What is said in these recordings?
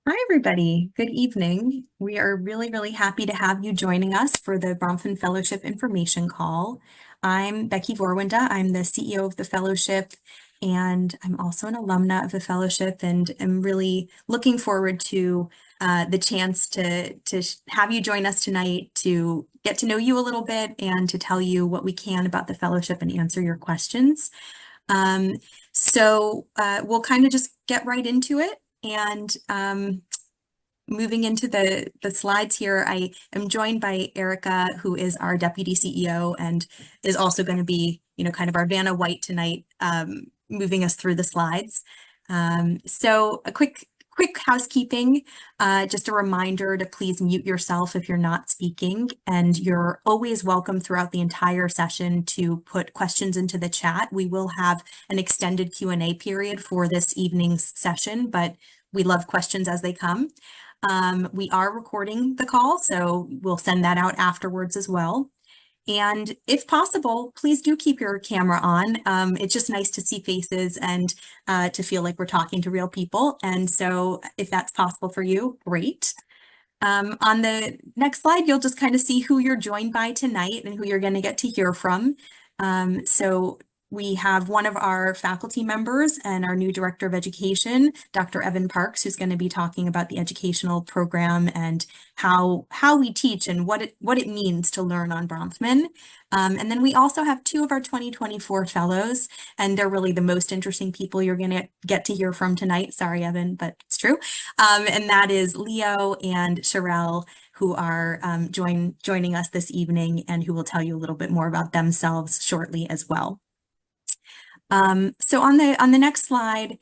Hi, everybody. Good evening. We are really happy to have you joining us for the Bronfman Fellowship Information Call. I'm Becky Vorwinda. I'm the CEO of the fellowship, and I'm also an alumna of the fellowship, and I'm really looking forward to the chance to have you join us tonight to get to know you a little bit and to tell you what we can about the fellowship and answer your questions. Um, we'll kind of just get right into it. And moving into the slides here, I am joined by Erica, who is our Deputy CEO and is also going to be, kind of our Vanna White tonight, moving us through the slides. So a quick housekeeping, just a reminder to please mute yourself if you're not speaking, and you're always welcome throughout the entire session to put questions into the chat. We will have an extended Q&A period for this evening's session, but we love questions as they come. We are recording the call, so we'll send that out afterwards as well. And if possible, please do keep your camera on. It's just nice to see faces and to feel like we're talking to real people. And so if that's possible for you, great. On the next slide, you'll just kind of see who you're joined by tonight and who you're going to get to hear from. So we have one of our faculty members and our new Director of Education, Dr. Evan Parks, who's going to be talking about the educational program and how we teach and what it means to learn on Bronfman. And then we also have two of our 2024 fellows, and they're really the most interesting people you're going to get to hear from tonight. Sorry, Evan, but it's true. And that is Leo and Sherelle, who are joining us this evening and who will tell you a little bit more about themselves shortly as well. So on the next slide,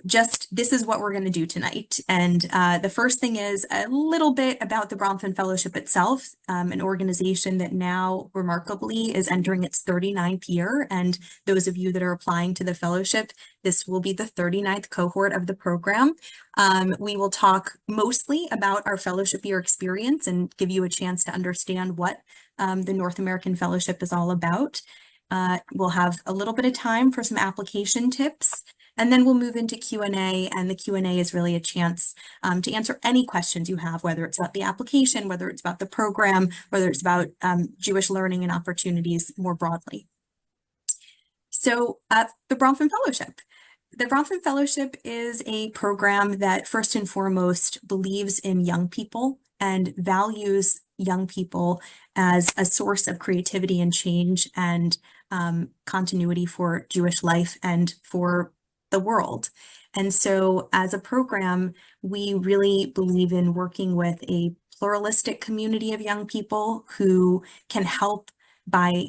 just this is what we're going to do tonight. And the first thing is a little bit about the Bronfman Fellowship itself, an organization that now remarkably is entering its 39th year. And those of you that are applying to the fellowship, this will be the 39th cohort of the program. We will talk mostly about our fellowship year experience and give you a chance to understand what the North American Fellowship is all about. We'll have a little bit of time for some application tips, and then we'll move into Q&A, and the Q&A is really a chance to answer any questions you have, whether it's about the application, whether it's about the program, whether it's about Jewish learning and opportunities more broadly. So the Bronfman Fellowship. The Bronfman Fellowship is a program that first and foremost believes in young people and values young people as a source of creativity and change and continuity for Jewish life and for the world. And so as a program, we really believe in working with a pluralistic community of young people who can help by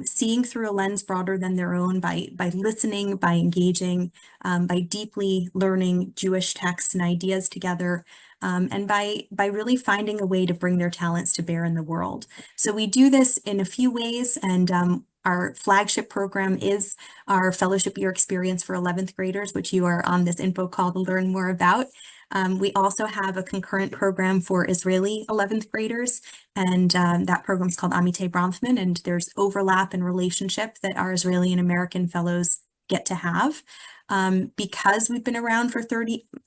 seeing through a lens broader than their own, by listening, by engaging, by deeply learning Jewish texts and ideas together, and by really finding a way to bring their talents to bear in the world. So we do this in a few ways, and our flagship program is our fellowship year experience for 11th graders, which you are on this info call to learn more about. We also have a concurrent program for Israeli 11th graders, and that program is called Amitei Bronfman, and there's overlap and relationship that our Israeli and American fellows get to have. Because we've been around for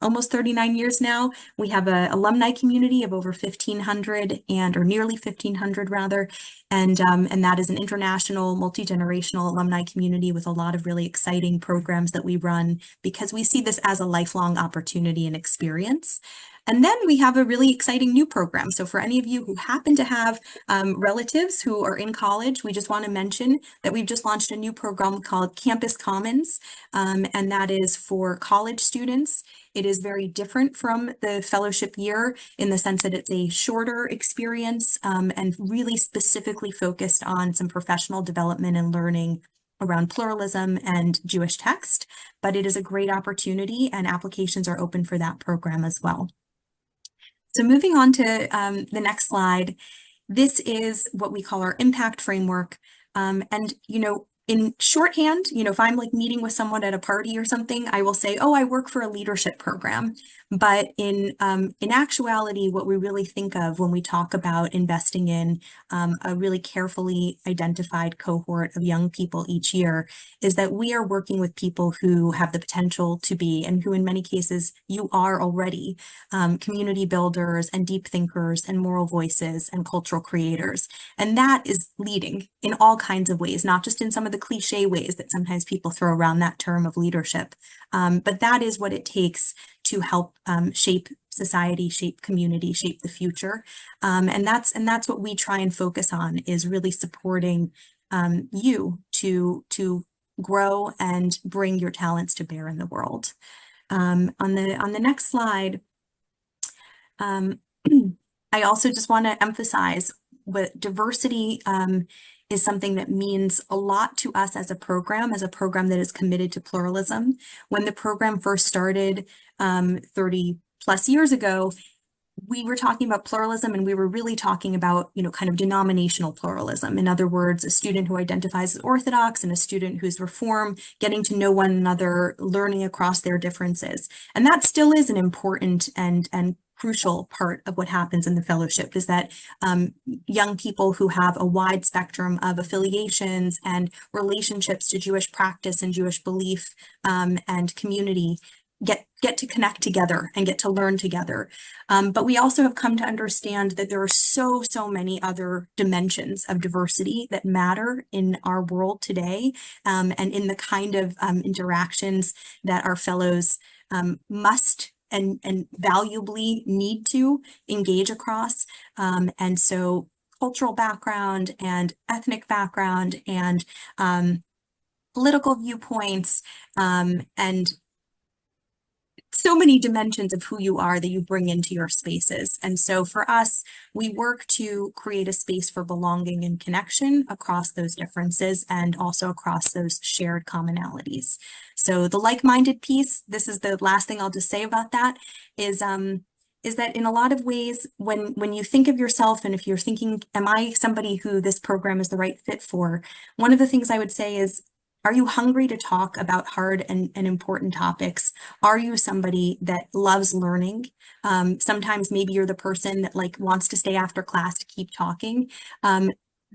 almost 39 years now, we have an alumni community of over 1,500 or nearly 1,500 rather, and that is an international, multi-generational alumni community with a lot of really exciting programs that we run because we see this as a lifelong opportunity and experience. And then we have a really exciting new program. So for any of you who happen to have relatives who are in college, we just want to mention that we've just launched a new program called Campus Commons, and that is for college students. It is very different from the fellowship year in the sense that it's a shorter experience and really specifically focused on some professional development and learning around pluralism and Jewish text, but it is a great opportunity and applications are open for that program as well. So moving on to the next slide, this is what we call our impact framework. And, in shorthand, if I'm like meeting with someone at a party or something, I will say, oh, I work for a leadership program. But in actuality, what we really think of when we talk about investing in a really carefully identified cohort of young people each year is that we are working with people who have the potential to be, and who in many cases you are already, community builders and deep thinkers and moral voices and cultural creators. And that is leading in all kinds of ways, not just in some of the cliche ways that sometimes people throw around that term of leadership. But that is what it takes to help shape society, shape community, shape the future. And that's what we try and focus on, is really supporting you to grow and bring your talents to bear in the world. On the next slide, I also just want to emphasize what diversity is something that means a lot to us as a program that is committed to pluralism. When the program first started 30 plus years ago, we were talking about pluralism, and we were really talking about, kind of denominational pluralism. In other words, a student who identifies as Orthodox and a student who's Reform, getting to know one another, learning across their differences. And that still is an important and crucial part of what happens in the fellowship, is that young people who have a wide spectrum of affiliations and relationships to Jewish practice and Jewish belief and community get to connect together and get to learn together. But we also have come to understand that there are so many other dimensions of diversity that matter in our world today, and in the kind of interactions that our fellows must and valuably need to engage across. And so cultural background and ethnic background and political viewpoints and so many dimensions of who you are that you bring into your spaces. And so for us, we work to create a space for belonging and connection across those differences and also across those shared commonalities. So the like-minded piece, this is the last thing I'll just say about that, is that in a lot of ways, when you think of yourself, and if you're thinking, am I somebody who this program is the right fit for? One of the things I would say is, are you hungry to talk about hard and important topics? Are you somebody that loves learning? Sometimes maybe you're the person that wants to stay after class to keep talking.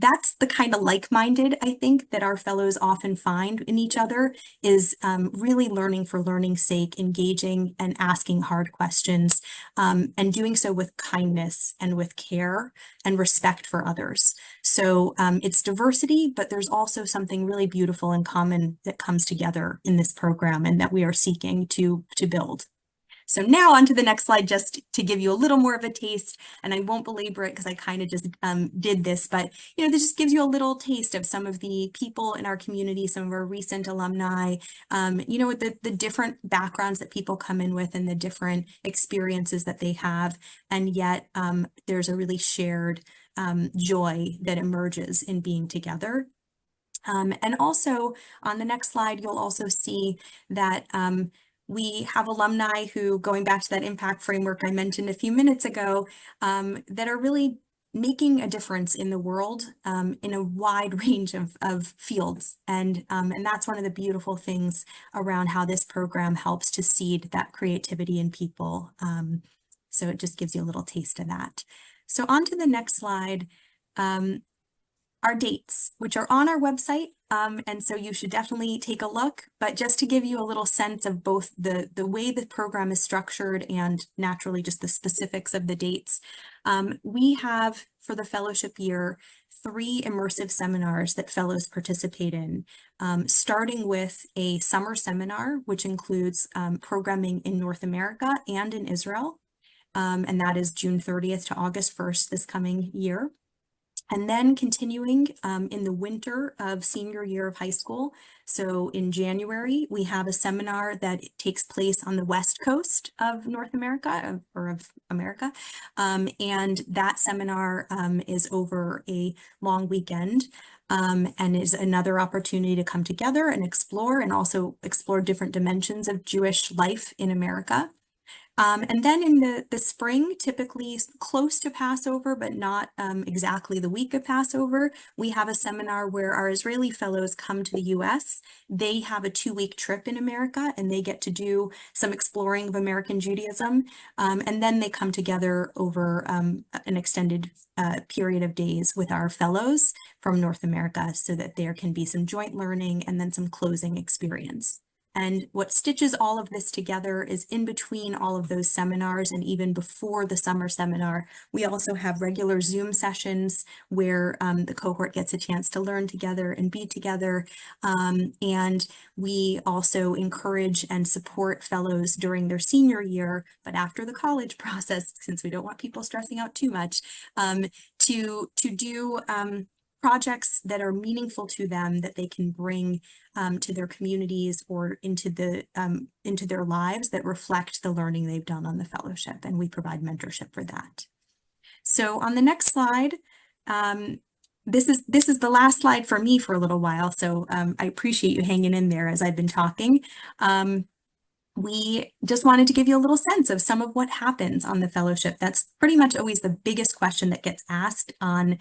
That's the kind of like-minded, I think, that our fellows often find in each other, is really learning for learning's sake, engaging and asking hard questions, and doing so with kindness and with care and respect for others. So it's diversity, but there's also something really beautiful and common that comes together in this program and that we are seeking to build. So now on to the next slide, just to give you a little more of a taste, and I won't belabor it because I kind of just did this, but this just gives you a little taste of some of the people in our community, some of our recent alumni, the different backgrounds that people come in with and the different experiences that they have, and yet there's a really shared joy that emerges in being together. And also on the next slide, you'll also see that we have alumni who, going back to that impact framework I mentioned a few minutes ago, that are really making a difference in the world in a wide range of fields. And that's one of the beautiful things around how this program helps to seed that creativity in people. So it just gives you a little taste of that. So on to the next slide. Our dates, which are on our website, and so you should definitely take a look. But just to give you a little sense of both the way the program is structured and naturally just the specifics of the dates, we have, for the fellowship year, 3 immersive seminars that fellows participate in, starting with a summer seminar, which includes programming in North America and in Israel, and that is June 30th to August 1st this coming year. And then continuing in the winter of senior year of high school. So in January, we have a seminar that takes place on the West Coast of North America, or of America. And that seminar is over a long weekend and is another opportunity to come together and also explore different dimensions of Jewish life in America. And then in the spring, typically close to Passover, but not exactly the week of Passover, we have a seminar where our Israeli fellows come to the US. They have a 2-week trip in America and they get to do some exploring of American Judaism. And then they come together over an extended period of days with our fellows from North America so that there can be some joint learning and then some closing experience. And what stitches all of this together is in between all of those seminars and even before the summer seminar, we also have regular Zoom sessions where the cohort gets a chance to learn together and be together. And we also encourage and support fellows during their senior year, but after the college process, since we don't want people stressing out too much, to do projects that are meaningful to them that they can bring to their communities or into their lives that reflect the learning they've done on the fellowship, and we provide mentorship for that. So on the next slide, this is the last slide for me for a little while, so I appreciate you hanging in there as I've been talking. We just wanted to give you a little sense of some of what happens on the fellowship. That's pretty much always the biggest question that gets asked on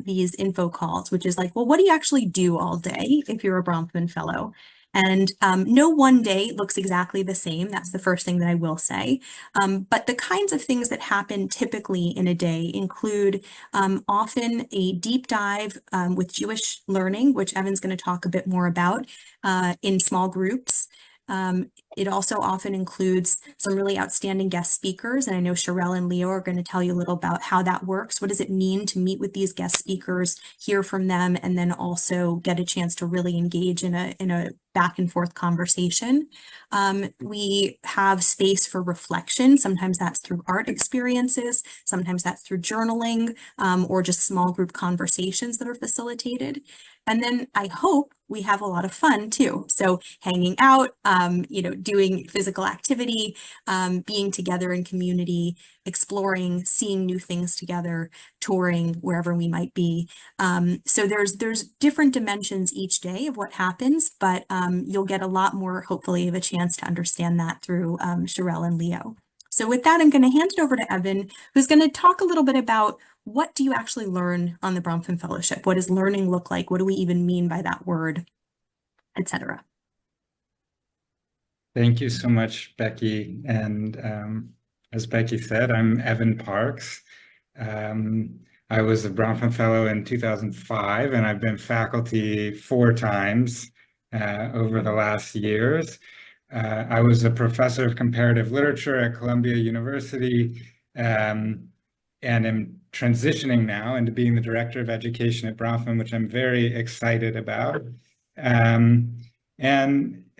these info calls, which is like, well, what do you actually do all day if you're a Bronfman Fellow? And no one day looks exactly the same. That's the first thing that I will say. But the kinds of things that happen typically in a day include often a deep dive with Jewish learning, which Evan's going to talk a bit more about in small groups. It also often includes some really outstanding guest speakers, and I know Sherelle and Leo are going to tell you a little about how that works. What does it mean to meet with these guest speakers, hear from them, and then also get a chance to really engage in a back and forth conversation. We have space for reflection. Sometimes that's through art experiences, sometimes that's through journaling, or just small group conversations that are facilitated. And then I hope we have a lot of fun too. So hanging out, doing physical activity, being together in community, exploring, seeing new things together, touring wherever we might be. So there's different dimensions each day of what happens, but you'll get a lot more, hopefully, of a chance to understand that through Sherelle and Leo. So with that, I'm going to hand it over to Evan, who's going to talk a little bit about what do you actually learn on the Bronfman Fellowship? What does learning look like? What do we even mean by that word, etc.? Thank you so much, Becky. And as Becky said, I'm Evan Parks. I was a Bronfman Fellow in 2005, and I've been faculty 4 times over the last years. I was a professor of comparative literature at Columbia University, and am transitioning now into being the director of education at Bronfman, which I'm very excited about. And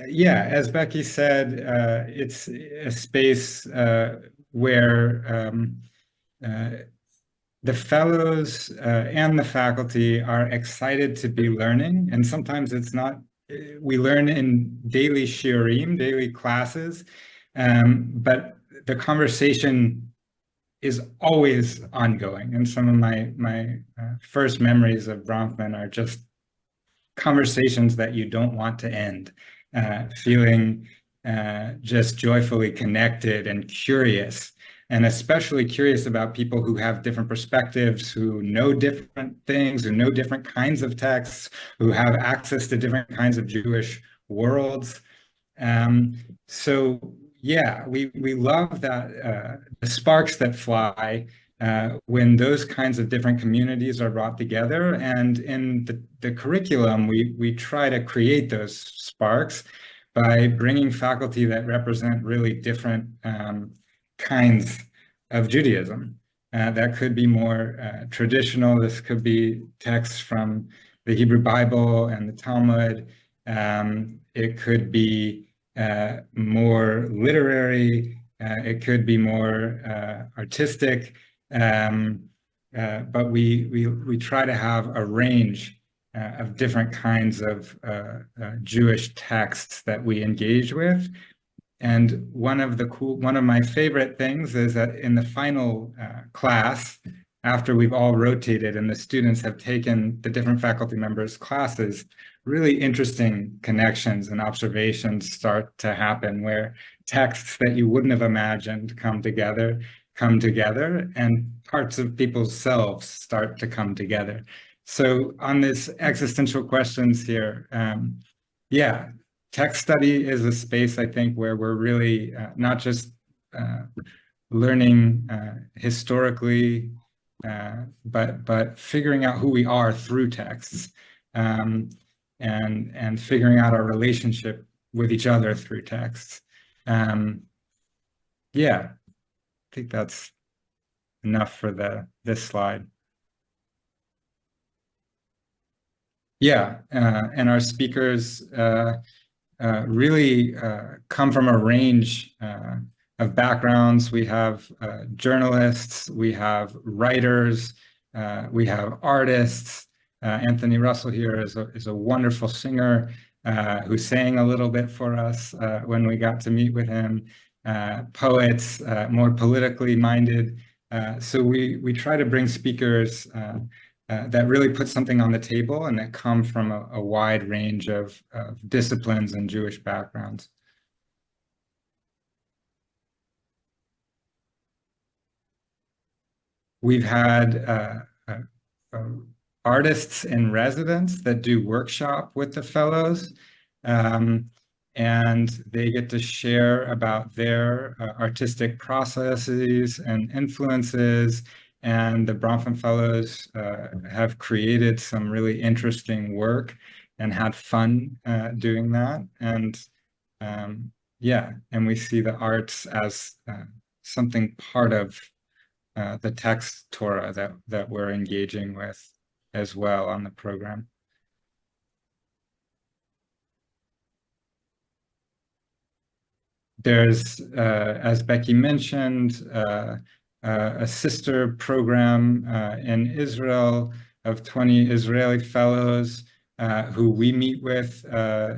yeah, as Becky said, it's a space where the fellows and the faculty are excited to be learning, and sometimes it's not. We learn in daily shiurim, daily classes, but the conversation is always ongoing. And some of my first memories of Bronfman are just conversations that you don't want to end, feeling just joyfully connected and curious, and especially curious about people who have different perspectives, who know different things, who know different kinds of texts, who have access to different kinds of Jewish worlds. So yeah, we love that the sparks that fly when those kinds of different communities are brought together. And in the curriculum, we try to create those sparks by bringing faculty that represent really different kinds of Judaism. That could be more traditional. This could be texts from the Hebrew Bible and the Talmud. It could be more literary. It could be more artistic. But we try to have a range of different kinds of Jewish texts that we engage with. And one of my favorite things is that in the final class, after we've all rotated and the students have taken the different faculty members' classes, really interesting connections and observations start to happen where texts that you wouldn't have imagined come together, and parts of people's selves start to come together. So on this existential questions here, yeah, text study is a space, I think, where we're really not just learning historically, but figuring out who we are through texts, and figuring out our relationship with each other through texts. Yeah, I think that's enough for this slide. Yeah, and our speakers really come from a range of backgrounds. We have journalists, we have writers, we have artists. Anthony Russell here is a wonderful singer who sang a little bit for us when we got to meet with him. Poets, more politically minded. So we try to bring speakers that really put something on the table and that come from a wide range of disciplines and Jewish backgrounds. We've had artists in residence that do workshop with the fellows, and they get to share about their artistic processes and influences. And the Bronfman Fellows have created some really interesting work and had fun doing that. And yeah, and we see the arts as something part of the text Torah that we're engaging with as well on the program. There's, as Becky mentioned, a sister program in Israel of 20 Israeli fellows who we meet with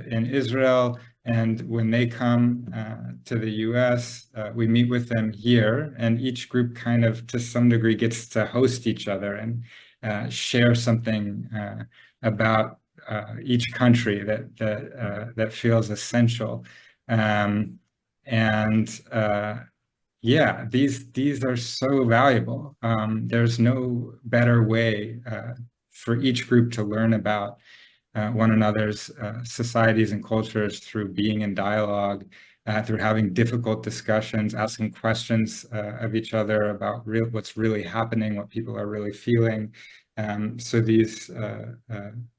in Israel. And when they come to the US, we meet with them here. And each group kind of, to some degree, gets to host each other and share something about each country that feels essential. Yeah, these are so valuable. There's no better way for each group to learn about one another's societies and cultures through being in dialogue, through having difficult discussions, asking questions of each other about what's really happening, what people are really feeling. So the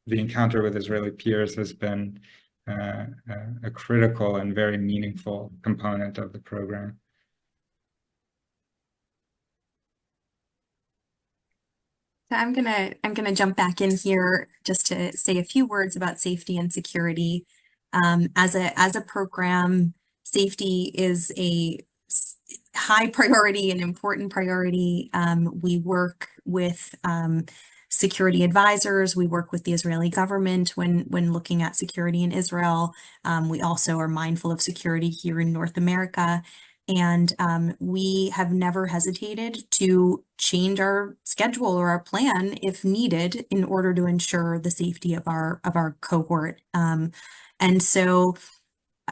encounter with Israeli peers has been a critical and very meaningful component of the program. So I'm gonna jump back in here just to say a few words about safety and security. As a program, safety is a high priority and important priority. We work with security advisors. We work with the Israeli government when looking at security in Israel. We also are mindful of security here in North America. And we have never hesitated to change our schedule or our plan if needed in order to ensure the safety of our cohort. And so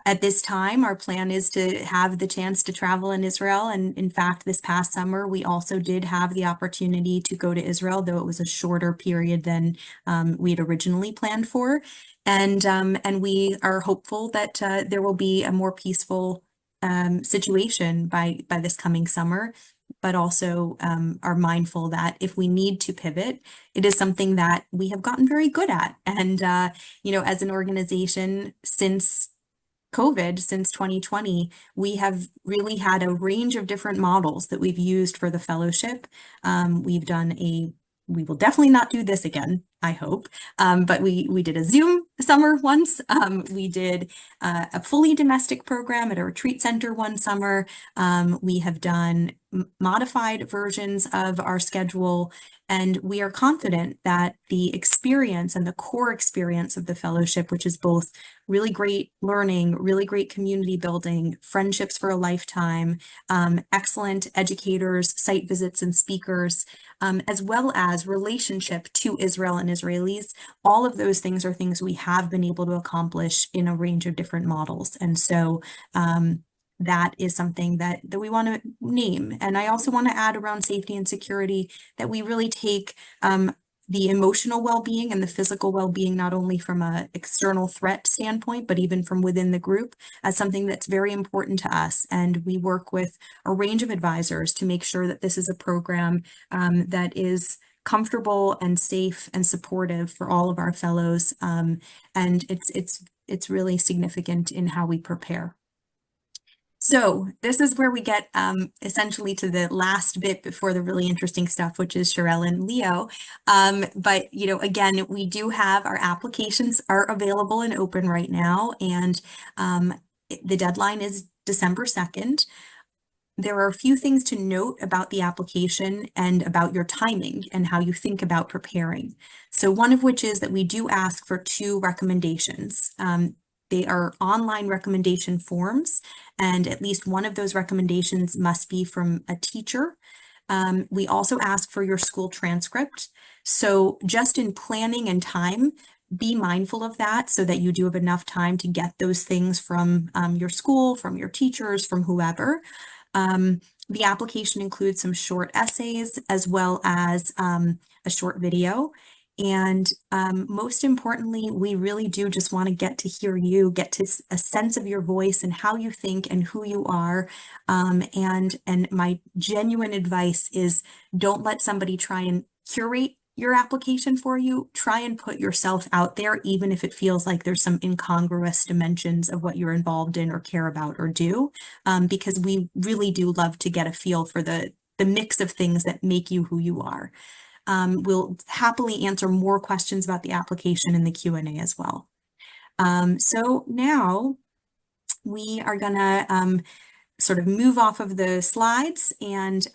at this time, our plan is to have the chance to travel in Israel. And in fact, this past summer, we also did have the opportunity to go to Israel, though it was a shorter period than we had originally planned for. And we are hopeful that there will be a more peaceful situation by this coming summer, but also are mindful that if we need to pivot, it is something that we have gotten very good at. And, you know, as an organization, since COVID, since 2020, we have really had a range of different models that we've used for the fellowship. We will definitely not do this again, I hope. But we did a Zoom summer once. We did a fully domestic program at a retreat center one summer. We have done modified versions of our schedule, and we are confident that the experience and the core experience of the fellowship, which is both really great learning, really great community building, friendships for a lifetime, excellent educators, site visits and speakers, as well as relationship to Israel and Israelis. All of those things are things we have been able to accomplish in a range of different models. And so that is something that we want to name. And I also want to add around safety and security that we really take the emotional well-being and the physical well-being, not only from an external threat standpoint, but even from within the group, as something that's very important to us. And we work with a range of advisors to make sure that this is a program that is comfortable and safe and supportive for all of our fellows. And it's really significant in how we prepare. So this is where we get essentially to the last bit before the really interesting stuff, which is Sherelle and Leo. But again, we do have our applications are available and open right now, and the deadline is December 2nd. There are a few things to note about the application and about your timing and how you think about preparing. So one of which is that we do ask for 2 recommendations. They are online recommendation forms, and at least one of those recommendations must be from a teacher. We also ask for your school transcript. So just in planning and time, be mindful of that so that you do have enough time to get those things from your school, from your teachers, from whoever. The application includes some short essays as well as a short video. And most importantly, we really do just want to get to hear you, get to a sense of your voice and how you think and who you are. And my genuine advice is don't let somebody try and curate your application for you. Try and put yourself out there, even if it feels like there's some incongruous dimensions of what you're involved in or care about or do, because we really do love to get a feel for the mix of things that make you who you are. We'll happily answer more questions about the application in the Q&A as well. So now we are gonna sort of move off of the slides and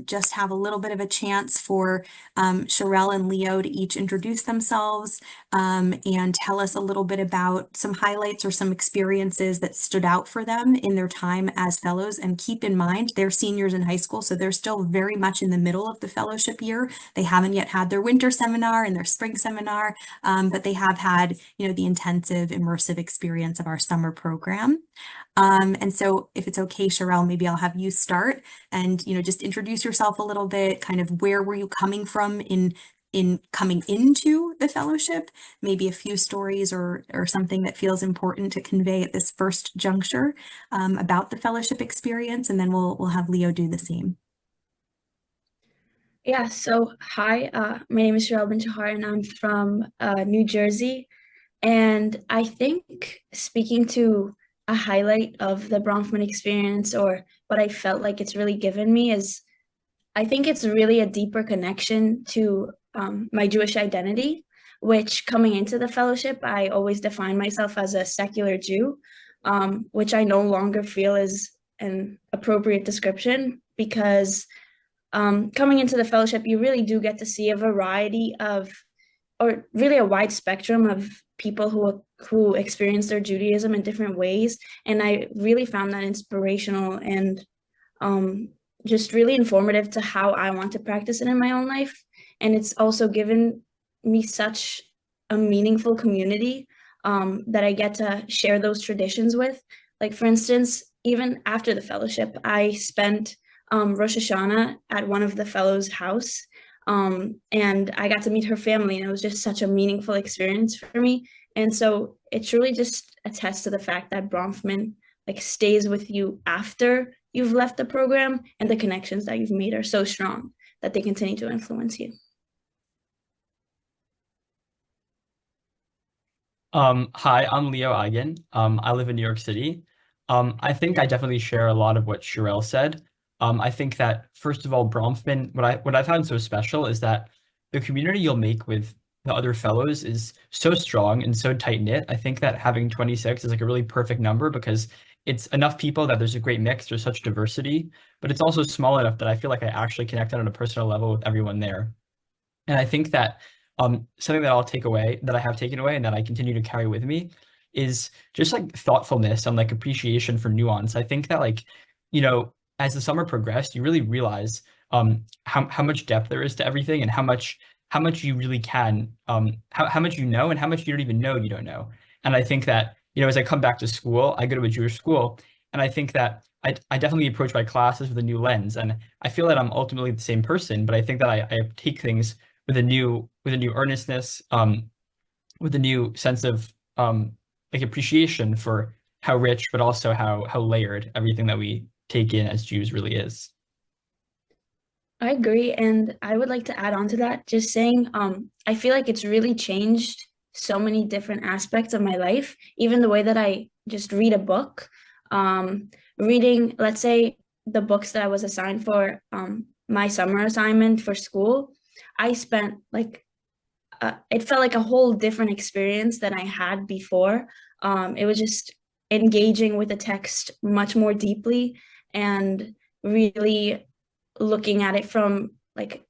just have a little bit of a chance for Sherelle and Leo to each introduce themselves and tell us a little bit about some highlights or some experiences that stood out for them in their time as fellows. And keep in mind, they're seniors in high school, so they're still very much in the middle of the fellowship year. They haven't yet had their winter seminar and their spring seminar, but they have had, the intensive immersive experience of our summer program. And so if it's okay, Sherelle, maybe I'll have you start and, just introduce yourself a little bit, kind of where were you coming from in coming into the fellowship, maybe a few stories or something that feels important to convey at this first juncture about the fellowship experience, and then we'll have Leo do the same. Yeah, so hi, my name is Sherelle Benchahar and I'm from New Jersey. And I think speaking to a highlight of the Bronfman experience or what I felt like it's really given me is I think it's really a deeper connection to my Jewish identity, which coming into the fellowship, I always defined myself as a secular Jew, which I no longer feel is an appropriate description because coming into the fellowship, you really do get to see a variety of, or really a wide spectrum of people who experience their Judaism in different ways. And I really found that inspirational and just really informative to how I want to practice it in my own life. And it's also given me such a meaningful community that I get to share those traditions with. Like, for instance, even after the fellowship, I spent Rosh Hashanah at one of the fellows' house. And I got to meet her family, and it was just such a meaningful experience for me. And so it truly just attests to the fact that Bronfman stays with you after you've left the program, and the connections that you've made are so strong that they continue to influence you. Hi, I'm Leo Eigen. I live in New York City. I think I definitely share a lot of what Sherelle said. I think that first of all, Bronfman, what I found so special is that the community you'll make with the other fellows is so strong and so tight knit. I think that having 26 is like a really perfect number because it's enough people that there's a great mix, there's such diversity, but it's also small enough that I feel like I actually connected on a personal level with everyone there. And I think that something that I'll take away, that I have taken away and that I continue to carry with me is just like thoughtfulness and like appreciation for nuance. I think that as the summer progressed, you really realize how much depth there is to everything and how much you really can, how much you know and how much you don't even know you don't know. And I think that, as I come back to school, I go to a Jewish school, and I think that I definitely approach my classes with a new lens, and I feel that I'm ultimately the same person, but I think that I take things with a new earnestness, with a new sense of like appreciation for how rich, but also how layered everything that we take in as Jews really is. I agree, and I would like to add on to that, just saying, I feel like it's really changed so many different aspects of my life, even the way that I just read a book. Reading, let's say, the books that I was assigned for my summer assignment for school, I spent like it felt like a whole different experience than I had before. It was just engaging with the text much more deeply and really looking at it from like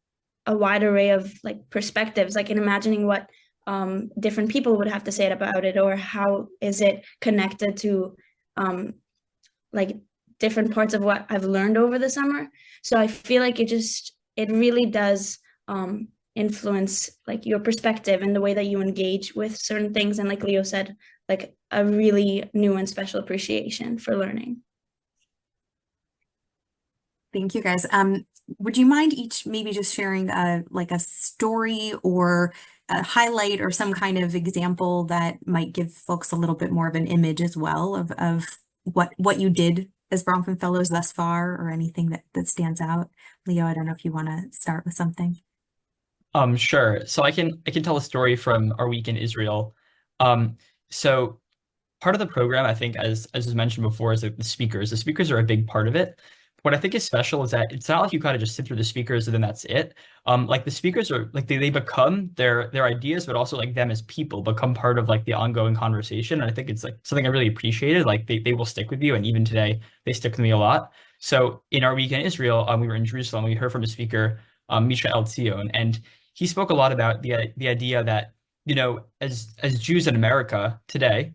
a wide array of like perspectives, like in imagining what different people would have to say about it, or how is it connected to like different parts of what I've learned over the summer. So I feel like it really does influence like your perspective and the way that you engage with certain things. And like Leo said, like a really new and special appreciation for learning. Thank you guys. Would you mind each maybe just sharing like a story or a highlight or some kind of example that might give folks a little bit more of an image as well of what you did as Bronfman Fellows thus far, or anything that stands out? Leo, I don't know if you want to start with something. Sure. So I can tell a story from our week in Israel. Um, so part of the program, I think, as was mentioned before, is like the speakers. The speakers are a big part of it. What I think is special is that it's not like you kind of just sit through the speakers and then that's it. Like the speakers are like they become their ideas, but also like them as people become part of like the ongoing conversation. And I think it's like something I really appreciated. Like they will stick with you, and even today they stick with me a lot. So in our week in Israel, we were in Jerusalem. We heard from a speaker, Mishael Tzion, and he spoke a lot about the idea that, you know, as Jews in America today,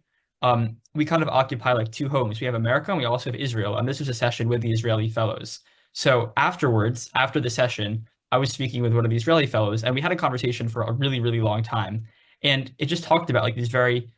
we kind of occupy like two homes. We have America and we also have Israel. And this was a session with the Israeli fellows. So afterwards, after the session, I was speaking with one of the Israeli fellows, and we had a conversation for a really, really long time. And it just talked about like these very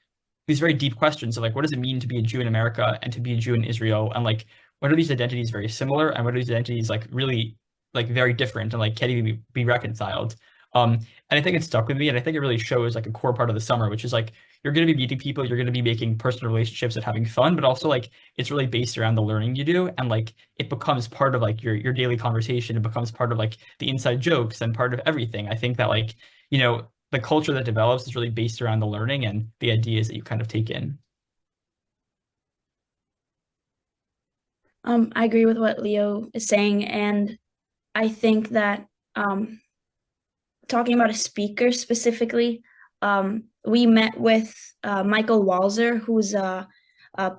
deep questions of like, what does it mean to be a Jew in America and to be a Jew in Israel? And like, what are these identities very similar, and what are these identities like really like very different, and like can't even be reconciled? And I think it stuck with me, and I think it really shows like a core part of the summer, which is like you're going to be meeting people, you're going to be making personal relationships and having fun, but also like it's really based around the learning you do, and like it becomes part of like your daily conversation. It becomes part of like the inside jokes and part of everything. I think that like, you know, the culture that develops is really based around the learning and the ideas that you kind of take in. I agree with what Leo is saying, and I think that talking about a speaker specifically, we met with Michael Walzer, who's a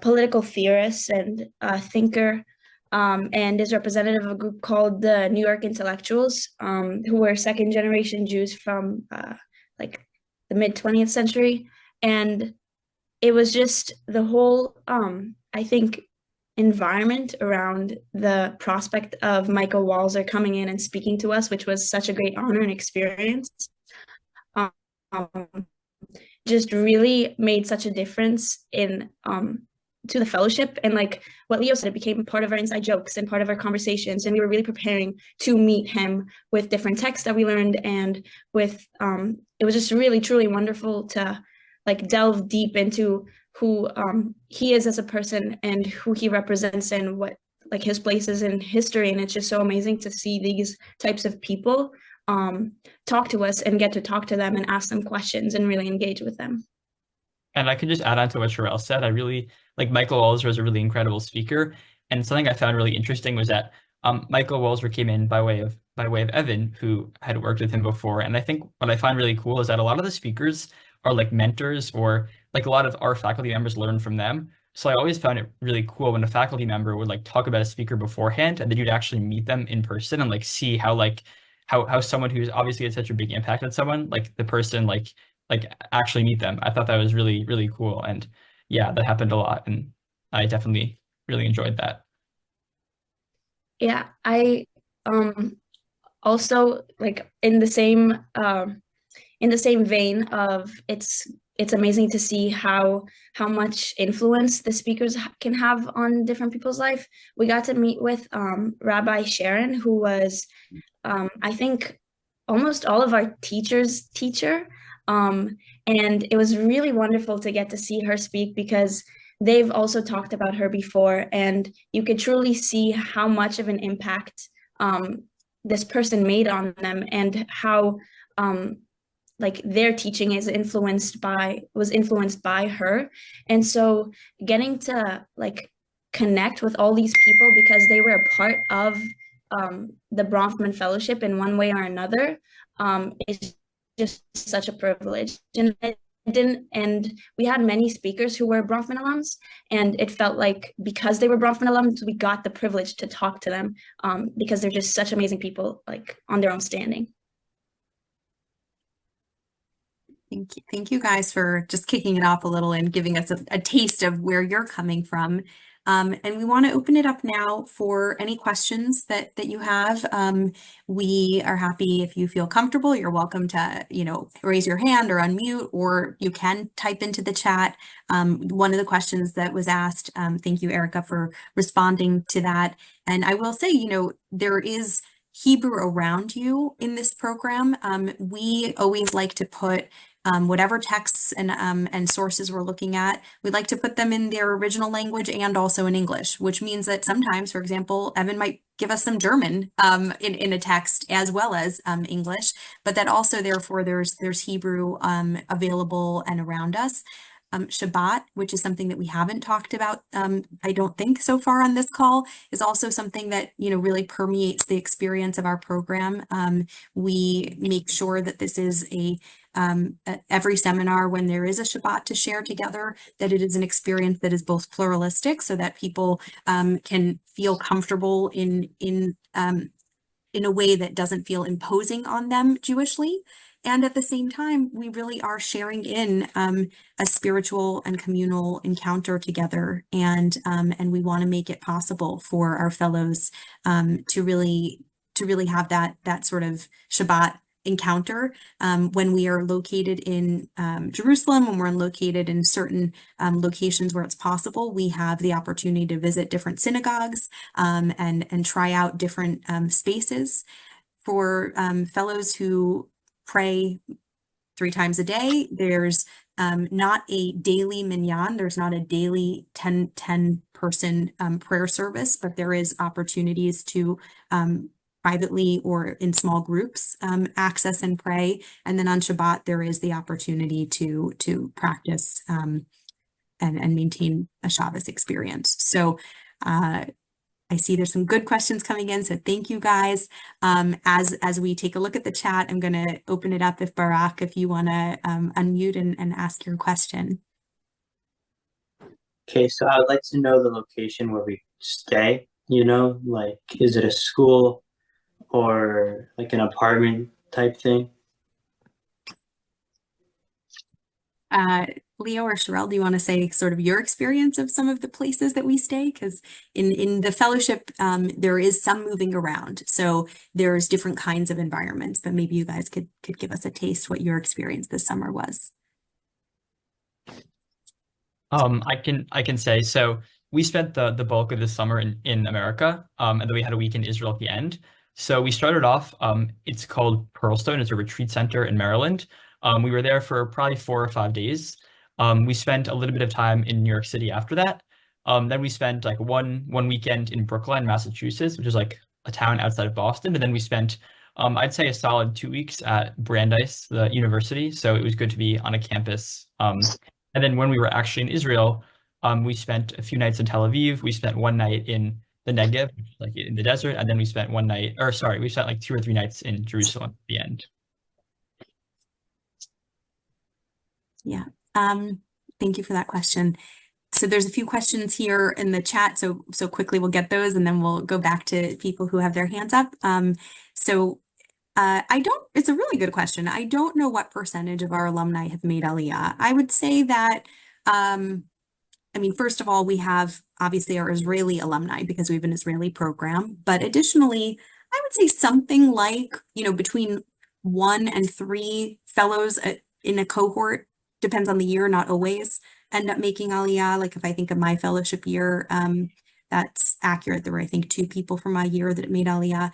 political theorist and a thinker, and is representative of a group called the New York Intellectuals, who were second generation Jews from like the mid 20th century. And it was just the whole, I think, environment around the prospect of Michael Walzer coming in and speaking to us, which was such a great honor and experience, um, just really made such a difference in to the fellowship. And like what Leo said, it became part of our inside jokes and part of our conversations. And we were really preparing to meet him with different texts that we learned, and with it was just really truly wonderful to like delve deep into who he is as a person and who he represents and what like his place is in history. And it's just so amazing to see these types of people talk to us and get to talk to them and ask them questions and really engage with them. And I could just add on to what Sherelle said. I really like Michael Walzer is a really incredible speaker. And something I found really interesting was that Michael Walzer came in by way of Evan, who had worked with him before. And I think what I find really cool is that a lot of the speakers are like mentors, or like a lot of our faculty members learn from them. So I always found it really cool when a faculty member would like talk about a speaker beforehand, and then you'd actually meet them in person and like see how like how someone who's obviously had such a big impact on someone, like the person like actually meet them. I thought that was really, really cool. And yeah, that happened a lot. And I definitely really enjoyed that. Yeah, I also like in the same vein of it's it's amazing to see how much influence the speakers can have on different people's life. We got to meet with Rabbi Sharon, who was, I think, almost all of our teachers' teacher. And it was really wonderful to get to see her speak because they've also talked about her before, and you could truly see how much of an impact this person made on them, and how like their teaching was influenced by her. And so getting to like connect with all these people because they were a part of the Bronfman Fellowship in one way or another is just such a privilege. And we had many speakers who were Bronfman alums, and it felt like because they were Bronfman alums, we got the privilege to talk to them because they're just such amazing people, like on their own standing. Thank you guys for just kicking it off a little and giving us a taste of where you're coming from. And we want to open it up now for any questions that you have. We are happy if you feel comfortable. You're welcome to, raise your hand or unmute, or you can type into the chat. One of the questions that was asked, thank you, Erica, for responding to that. And I will say, there is Hebrew around you in this program. We always like to put whatever texts and sources we're looking at, we'd like to put them in their original language and also in English, which means that sometimes, for example, Evan might give us some German in a text as well as English, but that also therefore there's Hebrew available and around us. Shabbat, which is something that we haven't talked about, I don't think so far on this call, is also something that, really permeates the experience of our program. We make sure that this is every seminar, when there is a Shabbat to share together, that it is an experience that is both pluralistic, so that people can feel comfortable in a way that doesn't feel imposing on them Jewishly. And at the same time, we really are sharing in a spiritual and communal encounter together, and we want to make it possible for our fellows to really have that sort of Shabbat encounter when we are located in Jerusalem. When we're located in certain locations where it's possible, we have the opportunity to visit different synagogues and try out different spaces. For fellows who pray 3 times a day, there's not a daily minyan, there's not a daily 10 person prayer service, but there is opportunities to privately or in small groups access and pray. And then on Shabbat, there is the opportunity to practice and maintain a Shabbos experience. So I see there's some good questions coming in, so thank you guys. As we take a look at the chat, I'm going to open it up if you want to unmute and ask your question. Okay, so I would like to know the location where we stay, like is it a school or like an apartment type thing? Leo or Sherelle, do you want to say sort of your experience of some of the places that we stay? Because in the fellowship, there is some moving around. So there's different kinds of environments, but maybe you guys could give us a taste what your experience this summer was. I can say, so we spent the bulk of the summer in America, and then we had a week in Israel at the end. So we started off, it's called Pearlstone. It's a retreat center in Maryland. We were there for probably 4 or 5 days. We spent a little bit of time in New York City after that. Then we spent like one weekend in Brookline, Massachusetts, which is like a town outside of Boston. And then we spent, I'd say, a solid 2 weeks at Brandeis, the university. So it was good to be on a campus. And then when we were actually in Israel, we spent a few nights in Tel Aviv. We spent one night in the Negev, like in the desert. And then we spent we spent like 2 or 3 nights in Jerusalem at the end. Yeah. Thank you for that question. So there's a few questions here in the chat, so quickly we'll get those and then we'll go back to people who have their hands up. It's a really good question. I don't know what percentage of our alumni have made Aliyah. I would say that, first of all, we have obviously our Israeli alumni because we have an Israeli program, but additionally, I would say something like, between 1 and 3 fellows in a cohort depends on the year, not always end up making Aliyah. Like if I think of my fellowship year, that's accurate. There were, I think, 2 people from my year that made Aliyah.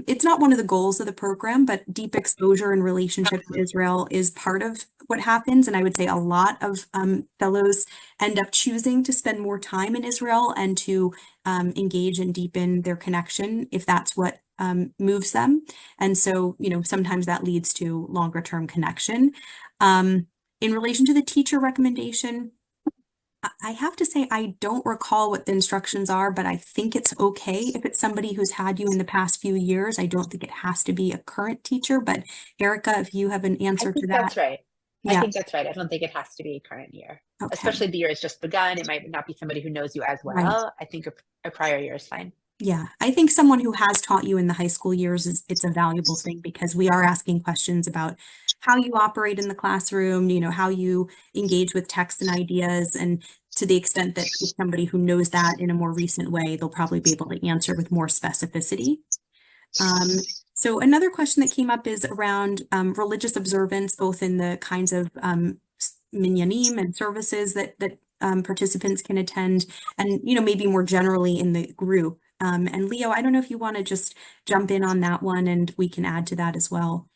It's not one of the goals of the program, but deep exposure and relationship to Israel is part of what happens. And I would say a lot of fellows end up choosing to spend more time in Israel and to engage and deepen their connection if that's what moves them. And so, sometimes that leads to longer term connection. In relation to the teacher recommendation, I have to say, I don't recall what the instructions are, but I think it's okay if it's somebody who's had you in the past few years. I don't think it has to be a current teacher, but Erica, if you have an answer to that. That's right. I Yeah, think that's right. I don't think it has to be current year, okay. especially the year has just begun. It might not be somebody who knows you as well. Right. I think a prior year is fine. Yeah, I think someone who has taught you in the high school years it's a valuable thing because we are asking questions about how you operate in the classroom, how you engage with text and ideas, and to the extent that it's somebody who knows that in a more recent way, they'll probably be able to answer with more specificity. So another question that came up is around religious observance, both in the kinds of minyanim and services that participants can attend, and maybe more generally in the group. And Leo, I don't know if you want to just jump in on that one, and we can add to that as well.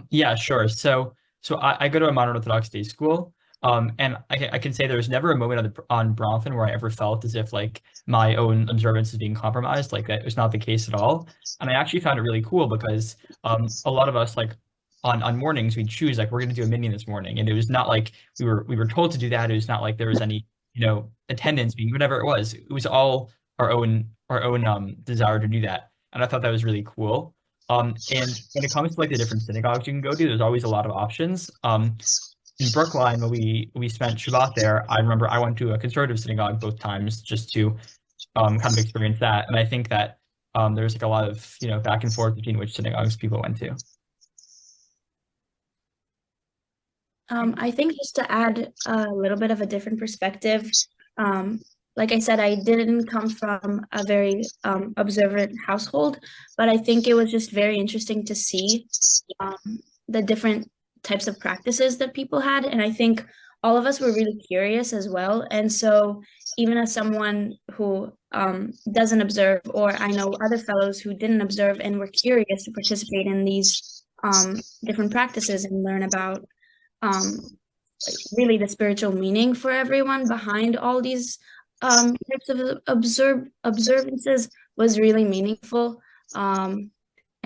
Yeah, sure. So I go to a modern Orthodox day school, and I can say there was never a moment on Bronfman where I ever felt as if like my own observance is being compromised. Like that was not the case at all. And I actually found it really cool because a lot of us like on mornings we'd choose like we're going to do a minyan this morning, and it was not like we were told to do that. It was not like there was any attendance being whatever it was. It was all our own desire to do that, and I thought that was really cool. And when it comes to like the different synagogues you can go to, there's always a lot of options. In Brookline, when we spent Shabbat there, I remember I went to a conservative synagogue both times just to kind of experience that. And I think that there's like a lot of back and forth between which synagogues people went to. I think just to add a little bit of a different perspective, like I said, I didn't come from a very observant household, but I think it was just very interesting to see the different types of practices that people had. And I think all of us were really curious as well. And so even as someone who doesn't observe, or I know other fellows who didn't observe and were curious to participate in these different practices and learn about really the spiritual meaning for everyone behind all these types of observances was really meaningful. And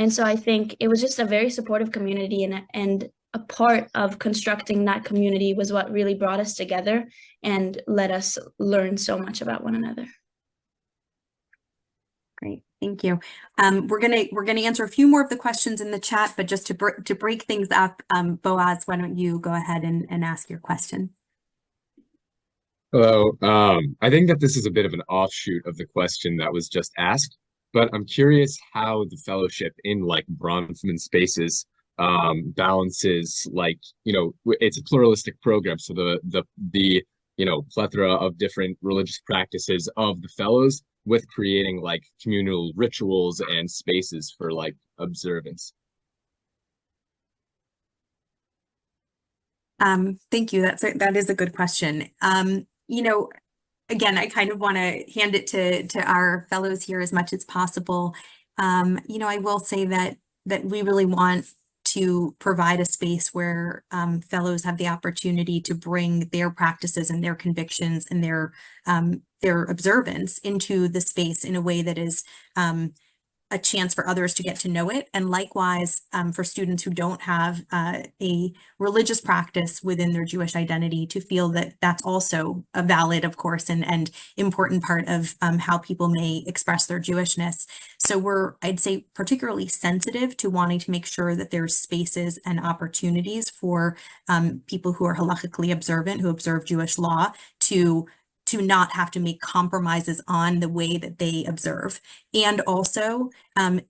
so I think it was just a very supportive community, and a part of constructing that community was what really brought us together and let us learn so much about one another. Great, thank you. We're gonna answer a few more of the questions in the chat, but just to break things up, Boaz, why don't you go ahead and ask your question? Hello. I think that this is a bit of an offshoot of the question that was just asked, but I'm curious how the fellowship in like Bronfman spaces balances it's a pluralistic program, so the plethora of different religious practices of the fellows with creating like communal rituals and spaces for like observance. Thank you. That is a good question. Again, I kind of want to hand it to our fellows here as much as possible. I will say that we really want to provide a space where fellows have the opportunity to bring their practices and their convictions and their observance into the space in a way that is a chance for others to get to know it. And likewise, for students who don't have a religious practice within their Jewish identity, to feel that that's also a valid, of course, and important part of how people may express their Jewishness. So we're, I'd say, particularly sensitive to wanting to make sure that there's spaces and opportunities for people who are halakhically observant, who observe Jewish law, to not have to make compromises on the way that they observe. And also,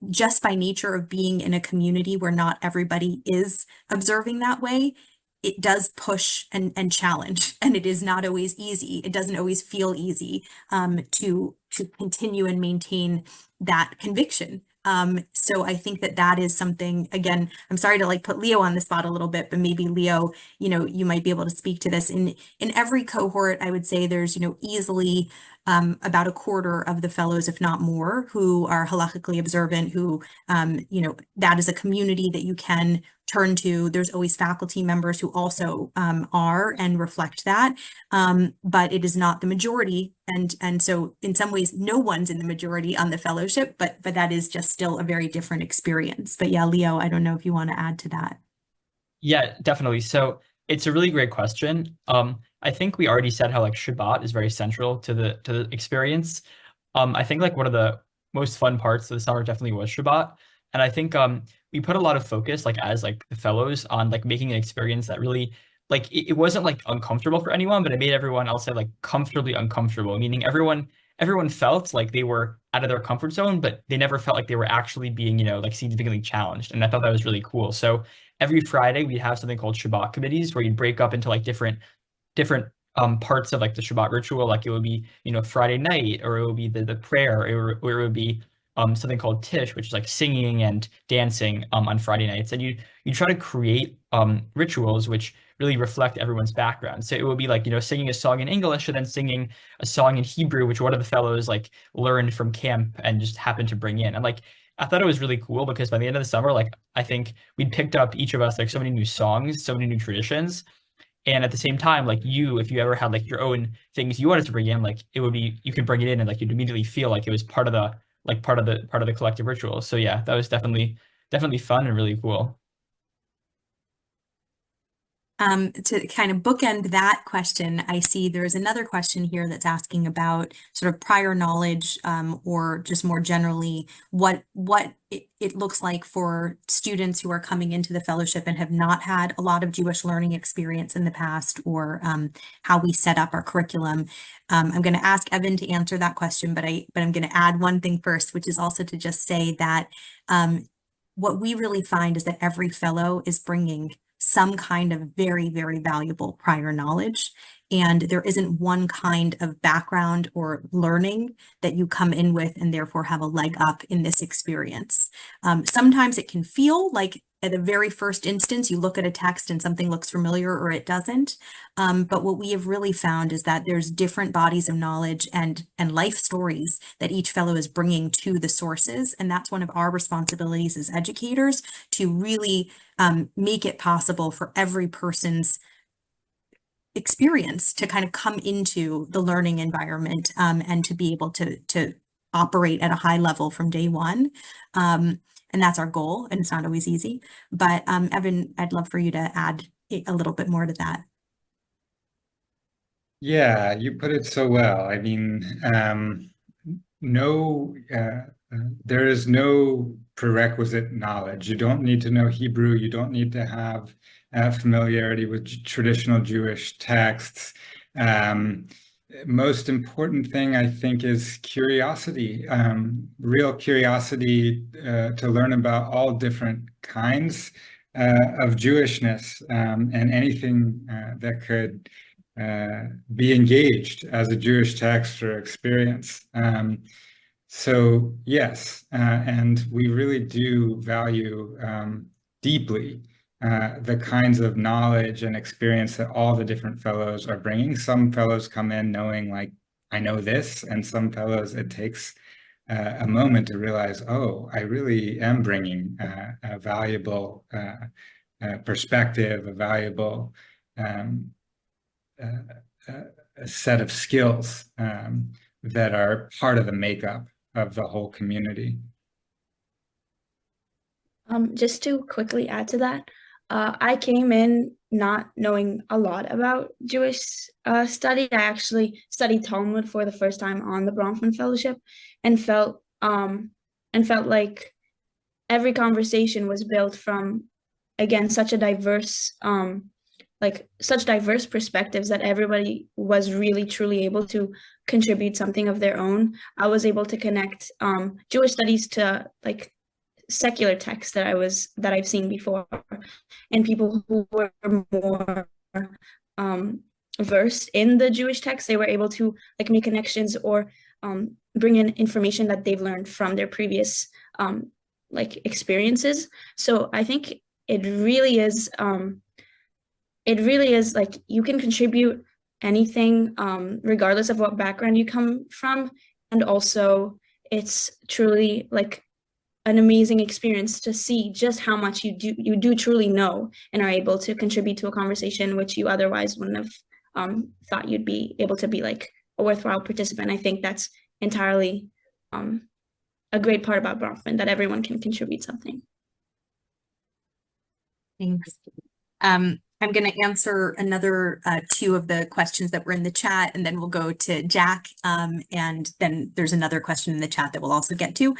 just by nature of being in a community where not everybody is observing that way, it does push and challenge, and it is not always easy. It doesn't always feel easy to continue and maintain that conviction So I think that that is something, again, I'm sorry to like put Leo on the spot a little bit, but maybe Leo, you might be able to speak to this. In every cohort, I would say there's, easily about a quarter of the fellows, if not more, who are halakhically observant, who, that is a community that you can turn to. There's always faculty members who also are and reflect that, but it is not the majority. And so in some ways, no one's in the majority on the fellowship, but that is just still a very different experience. But yeah, Leo, I don't know if you want to add to that. Yeah, definitely. So it's a really great question. I think we already said how like Shabbat is very central to the experience. I think like one of the most fun parts of the summer definitely was Shabbat. And I think we put a lot of focus like as like the fellows on like making an experience that really like it wasn't like uncomfortable for anyone, but it made everyone, I'll say, like comfortably uncomfortable, meaning everyone felt like they were out of their comfort zone, but they never felt like they were actually being, like significantly challenged. And I thought that was really cool. So every Friday we'd have something called Shabbat committees where you'd break up into like different parts of like the Shabbat ritual. Like it would be, Friday night, or it would be the prayer, or it would be something called Tish, which is like singing and dancing on Friday nights. And you try to create rituals which really reflect everyone's background. So it would be like, singing a song in English and then singing a song in Hebrew, which one of the fellows like learned from camp and just happened to bring in. And like I thought it was really cool because by the end of the summer, like I think we'd picked up each of us like so many new songs, so many new traditions. And at the same time, like if you ever had like your own things you wanted to bring in, like it would be, you could bring it in and like you'd immediately feel like it was part of the collective ritual. So yeah, that was definitely fun and really cool. To kind of bookend that question, I see there's another question here that's asking about sort of prior knowledge, or just more generally, what it looks like for students who are coming into the fellowship and have not had a lot of Jewish learning experience in the past, or how we set up our curriculum. I'm going to ask Evan to answer that question, but I'm going to add one thing first, which is also to just say that what we really find is that every fellow is bringing some kind of very, very valuable prior knowledge. And there isn't one kind of background or learning that you come in with and therefore have a leg up in this experience. Sometimes it can feel like at the very first instance, you look at a text and something looks familiar or it doesn't. But what we have really found is that there's different bodies of knowledge and life stories that each fellow is bringing to the sources. And that's one of our responsibilities as educators, to really make it possible for every person's experience to kind of come into the learning environment, and to be able to operate at a high level from day one. And that's our goal, and it's not always easy. But Evan, I'd love for you to add a little bit more to that. Yeah, you put it so well. I mean, there is no prerequisite knowledge. You don't need to know Hebrew. You don't need to have familiarity with traditional Jewish texts. Most important thing, I think, is curiosity, real curiosity to learn about all different kinds of Jewishness, and anything that could be engaged as a Jewish text or experience. So yes, and we really do value deeply the kinds of knowledge and experience that all the different fellows are bringing. Some fellows come in knowing like, I know this, and some fellows it takes a moment to realize, oh, I really am bringing a valuable perspective, a valuable a set of skills that are part of the makeup of the whole community. Just to quickly add to that, I came in not knowing a lot about Jewish study. I actually studied Talmud for the first time on the Bronfman Fellowship, and felt like every conversation was built from, again, such diverse perspectives, that everybody was really truly able to contribute something of their own. I was able to connect Jewish studies to like secular texts that I've seen before, and people who were more versed in the Jewish text, they were able to like make connections or bring in information that they've learned from their previous like experiences. So I think it really is like you can contribute anything regardless of what background you come from, and also it's truly like an amazing experience to see just how much you do truly know and are able to contribute to a conversation which you otherwise wouldn't have thought you'd be able to be like a worthwhile participant. I think that's entirely a great part about Bronfman, that everyone can contribute something. Thanks. I'm going to answer another two of the questions that were in the chat, and then we'll go to Jack. And then there's another question in the chat that we'll also get to.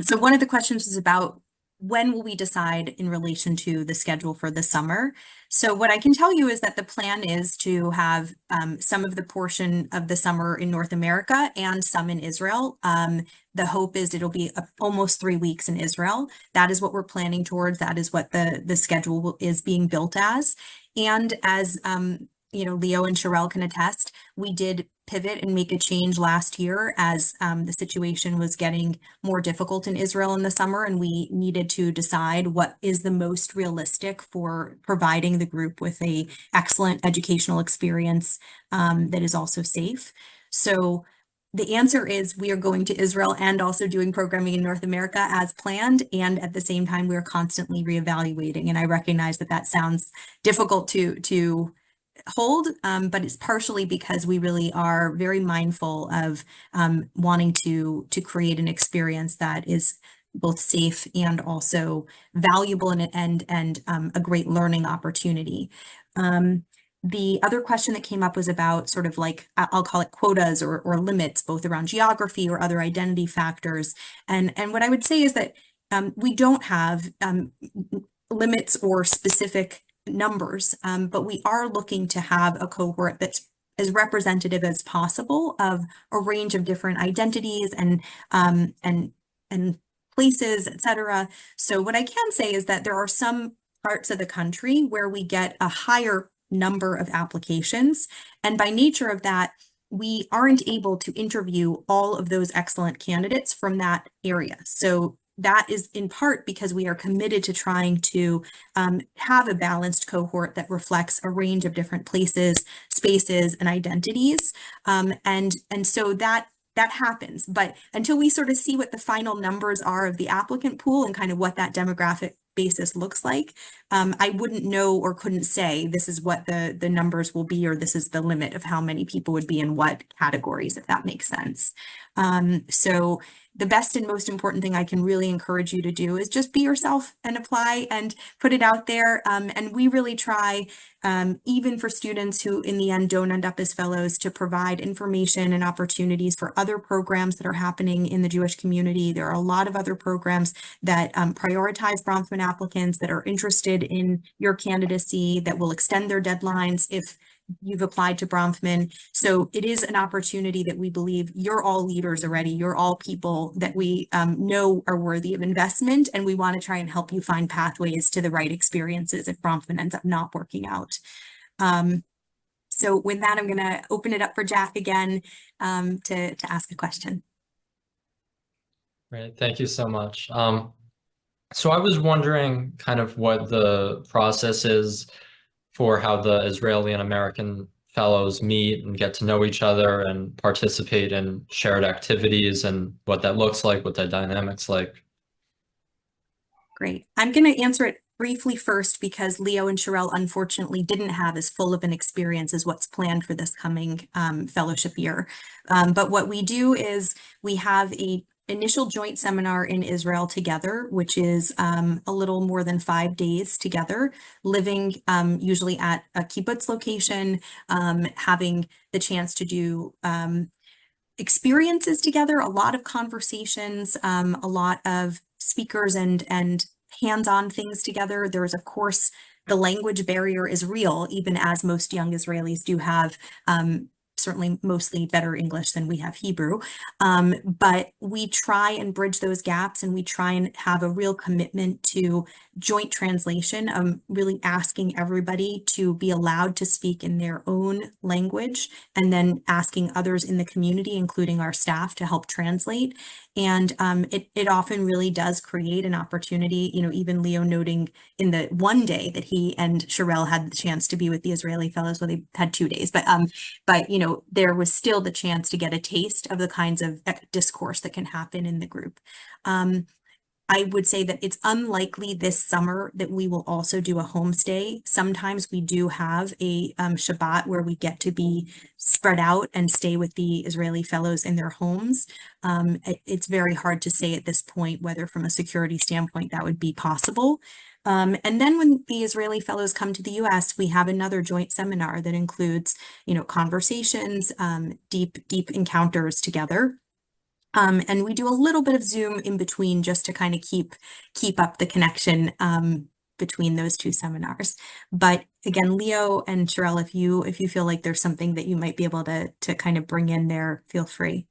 So one of the questions is about when will we decide in relation to the schedule for the summer? So what I can tell you is that the plan is to have some of the portion of the summer in North America and some in Israel. The hope is it'll be almost 3 weeks in Israel. That is what we're planning towards. That is what the schedule is being built as. And as Leo and Sherelle can attest, we did pivot and make a change last year as the situation was getting more difficult in Israel in the summer, and we needed to decide what is the most realistic for providing the group with a excellent educational experience that is also safe. So the answer is we are going to Israel and also doing programming in North America as planned. And at the same time, we're constantly reevaluating. And I recognize that that sounds difficult to hold, but it's partially because we really are very mindful of wanting to create an experience that is both safe and also valuable and a great learning opportunity. The other question that came up was about sort of like, I'll call it quotas or limits, both around geography or other identity factors. And what I would say is that we don't have limits or specific numbers, but we are looking to have a cohort that's as representative as possible of a range of different identities and places, etc. So what I can say is that there are some parts of the country where we get a higher number of applications, and by nature of that, we aren't able to interview all of those excellent candidates from that area. So that is in part because we are committed to trying to have a balanced cohort that reflects a range of different places, spaces, and identities. And so that happens. But until we sort of see what the final numbers are of the applicant pool and kind of what that demographic basis looks like, I wouldn't know or couldn't say this is what the numbers will be, or this is the limit of how many people would be in what categories, if that makes sense. So the best and most important thing I can really encourage you to do is just be yourself and apply and put it out there. And we really try, even for students who in the end don't end up as fellows, to provide information and opportunities for other programs that are happening in the Jewish community. There are a lot of other programs that prioritize Bronfman applicants, that are interested in your candidacy, that will extend their deadlines if you've applied to Bronfman. So it is an opportunity that we believe you're all leaders already. You're all people that we know are worthy of investment, and we want to try and help you find pathways to the right experiences if Bronfman ends up not working out. So with that, I'm going to open it up for Jack again to ask a question. Great, thank you so much. So I was wondering kind of what the process is for how the Israeli and American fellows meet and get to know each other and participate in shared activities, and what that looks like, what that dynamic's like. Great. I'm going to answer it briefly first because Leo and Sherelle unfortunately didn't have as full of an experience as what's planned for this coming fellowship year. But what we do is we have a initial joint seminar in Israel together, which is a little more than 5 days together, living usually at a kibbutz location, having the chance to do experiences together, a lot of conversations, a lot of speakers and hands-on things together. There's, of course, the language barrier is real, even as most young Israelis do have certainly mostly better English than we have Hebrew. But we try and bridge those gaps, and we try and have a real commitment to joint translation, really asking everybody to be allowed to speak in their own language, and then asking others in the community, including our staff, to help translate. And it often really does create an opportunity, even Leo noting in the one day that he and Sherelle had the chance to be with the Israeli fellows. Well, they had 2 days, but there was still the chance to get a taste of the kinds of discourse that can happen in the group. I would say that it's unlikely this summer that we will also do a homestay. Sometimes we do have a Shabbat where we get to be spread out and stay with the Israeli fellows in their homes. It's very hard to say at this point whether from a security standpoint that would be possible. And then when the Israeli fellows come to the US, we have another joint seminar that includes, conversations, deep encounters together. And we do a little bit of Zoom in between just to kind of keep up the connection between those 2 seminars. But again, Leo and Sherelle, if you feel like there's something that you might be able to kind of bring in there, feel free.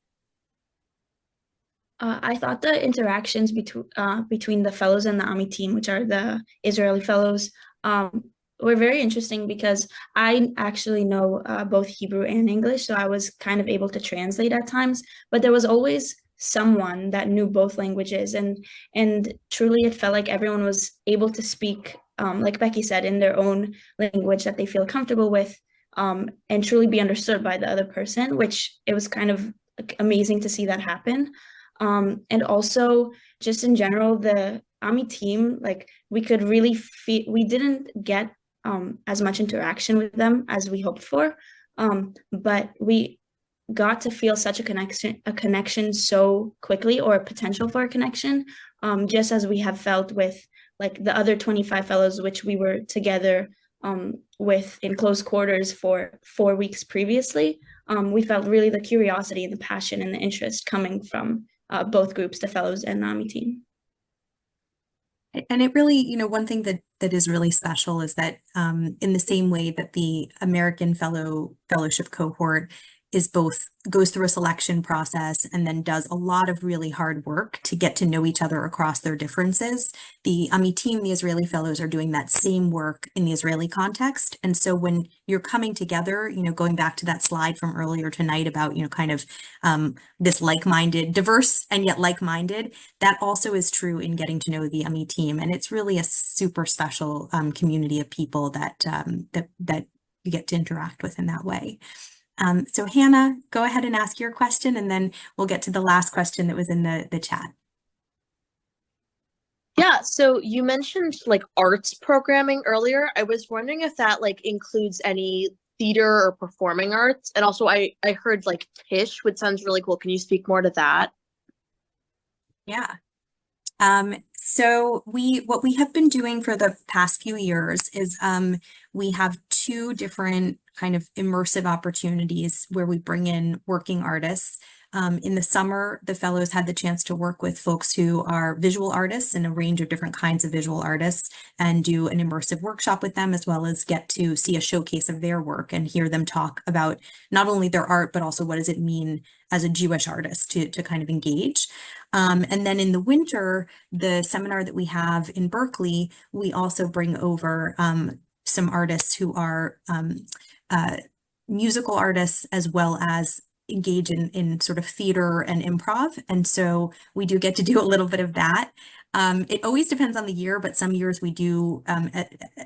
I thought the interactions between the fellows and the AMI team, which are the Israeli fellows, were very interesting because I actually know both Hebrew and English, so I was kind of able to translate at times, but there was always someone that knew both languages, and truly it felt like everyone was able to speak, like Becky said, in their own language that they feel comfortable with, and truly be understood by the other person, which it was kind of amazing to see that happen. And also just in general, the AMI team, like we could really feel, we didn't get as much interaction with them as we hoped for, but we got to feel such a connection so quickly, or a potential for a connection, just as we have felt with like the other 25 fellows, which we were together with in close quarters for 4 weeks previously. We felt really the curiosity and the passion and the interest coming from both groups, the fellows and the AMI team. And it really, one thing that is really special is that in the same way that the American Fellowship cohort goes through a selection process and then does a lot of really hard work to get to know each other across their differences, the AMI team, the Israeli fellows, are doing that same work in the Israeli context. And so when you're coming together, going back to that slide from earlier tonight about, kind of this like-minded, diverse and yet like-minded, that also is true in getting to know the AMI team. And it's really a super special community of people that you get to interact with in that way. So Hannah, go ahead and ask your question, and then we'll get to the last question that was in the chat. Yeah, so you mentioned like arts programming earlier. I was wondering if that like includes any theater or performing arts. And also I heard like Tish, which sounds really cool. Can you speak more to that? Yeah. So what we have been doing for the past few years is we have 2 different kind of immersive opportunities where we bring in working artists. In the summer, the fellows had the chance to work with folks who are visual artists and a range of different kinds of visual artists, and do an immersive workshop with them, as well as get to see a showcase of their work and hear them talk about not only their art, but also what does it mean as a Jewish artist to kind of engage. And then in the winter, the seminar that we have in Berkeley, we also bring over some artists who are musical artists, as well as engage in sort of theater and improv. And so we do get to do a little bit of that. It always depends on the year, but some years we do,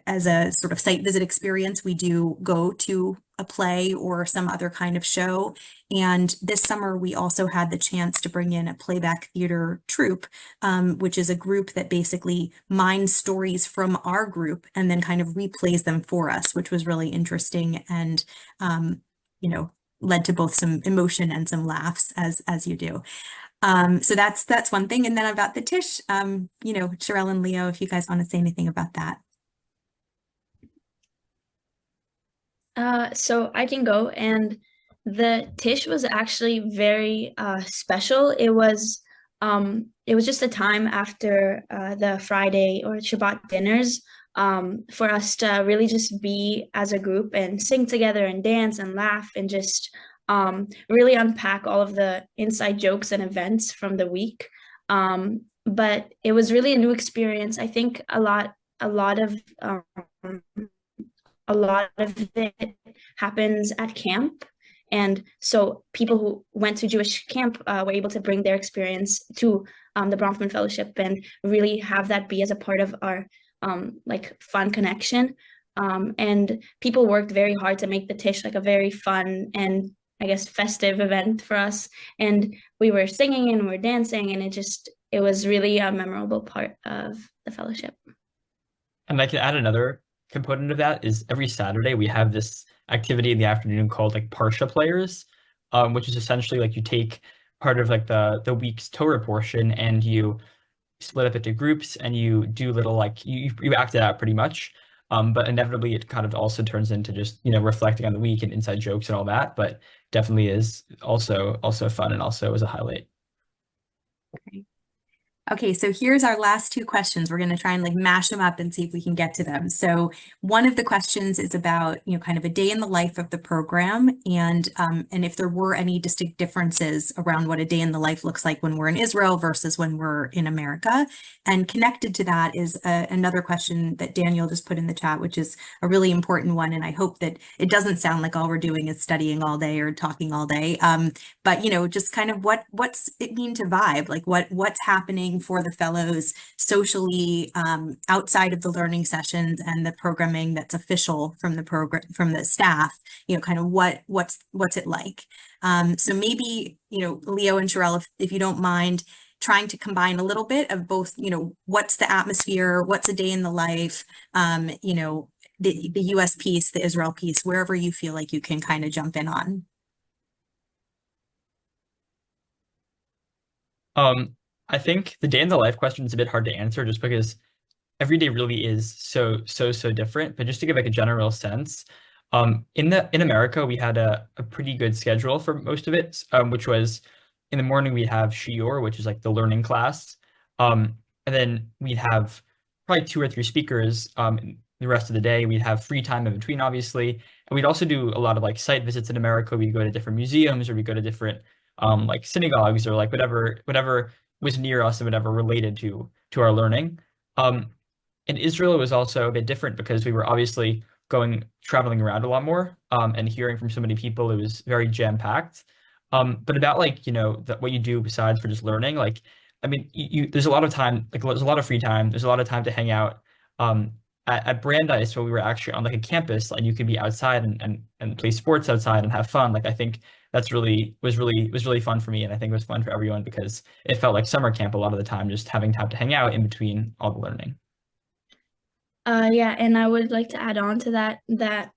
as a sort of site visit experience, we do go to a play or some other kind of show. And this summer, we also had the chance to bring in a playback theater troupe, which is a group that basically mines stories from our group and then kind of replays them for us, which was really interesting and, led to both some emotion and some laughs as you do. So that's one thing. And then about the Tish, Sherelle and Leo, if you guys want to say anything about that. So I can go, and the Tish was actually very special. It was just a time after the Friday or Shabbat dinners for us to really just be as a group and sing together and dance and laugh and just really unpack all of the inside jokes and events from the week. But it was really a new experience. I think a lot of it happens at camp. And so people who went to Jewish camp were able to bring their experience to the Bronfman Fellowship and really have that be as a part of our like fun connection. And people worked very hard to make the Tish like a very fun and I guess festive event for us. And we were singing and we were dancing, and it was really a memorable part of the fellowship. And I can add another component of that is every Saturday we have this activity in the afternoon called like Parsha Players, which is essentially like you take part of like the week's Torah portion and you split up into groups and you do little like you act it out pretty much. But inevitably it kind of also turns into just, reflecting on the week and inside jokes and all that, but definitely is also fun and also is a highlight. Okay, so here's our last two questions. We're going to try and like mash them up and see if we can get to them. So one of the questions is about, kind of a day in the life of the program, and if there were any distinct differences around what a day in the life looks like when we're in Israel versus when we're in America. And connected to that is another question that Daniel just put in the chat, which is a really important one. And I hope that it doesn't sound like all we're doing is studying all day or talking all day. But just kind of what's it mean to vibe? Like what's happening for the fellows socially outside of the learning sessions and the programming that's official from the program, from the staff, kind of what's it like? So maybe, Leo and Sherelle, if you don't mind trying to combine a little bit of both, what's the atmosphere, what's a day in the life, the US piece, the Israel piece, wherever you feel like you can kind of jump in on. I think the day in the life question is a bit hard to answer just because every day really is so different. But just to give like a general sense, in America we had a pretty good schedule for most of it, which was in the morning we have shiur, which is like the learning class, and then we'd have probably 2 or 3 speakers. The rest of the day we'd have free time in between, obviously, and we'd also do a lot of like site visits in America. We'd go to different museums or we go to different like synagogues or like whatever was near us and whatever related to our learning. In Israel, it was also a bit different because we were obviously traveling around a lot more and hearing from so many people. It was very jam-packed. But about like, what you do besides for just learning, like, I mean, there's a lot of time, like there's a lot of free time. There's a lot of time to hang out. At Brandeis, where we were actually on like a campus, and you could be outside and play sports outside and have fun. Like I think that's was really fun for me, and I think it was fun for everyone because it felt like summer camp a lot of the time, just having time to hang out in between all the learning. Yeah, and I would like to add on to that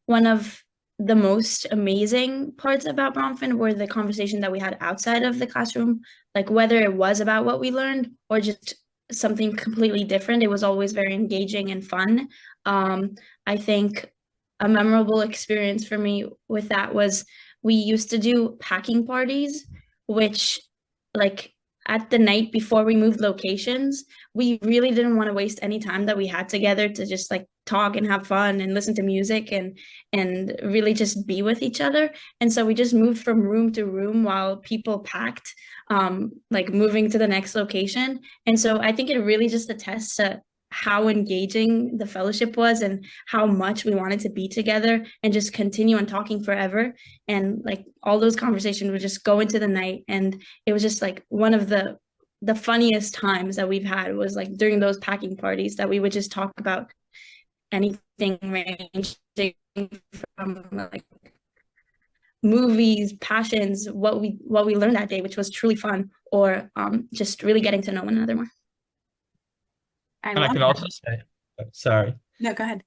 one of the most amazing parts about Bronfman were the conversation that we had outside of the classroom, like whether it was about what we learned or just something completely different. It was always very engaging and fun. I think a memorable experience for me with that was we used to do packing parties, which like at the night before we moved locations, we really didn't want to waste any time that we had together to just like talk and have fun and listen to music and really just be with each other. And so we just moved from room to room while people packed, like moving to the next location. And so I think it really just attests to how engaging the fellowship was and how much we wanted to be together and just continue on talking forever. And like all those conversations would just go into the night. And it was just like one of the funniest times that we've had was like during those packing parties that we would just talk about anything ranging from like movies, passions, what we learned that day, which was truly fun, or just really getting to know one another more. And I can also say, sorry. No, go ahead.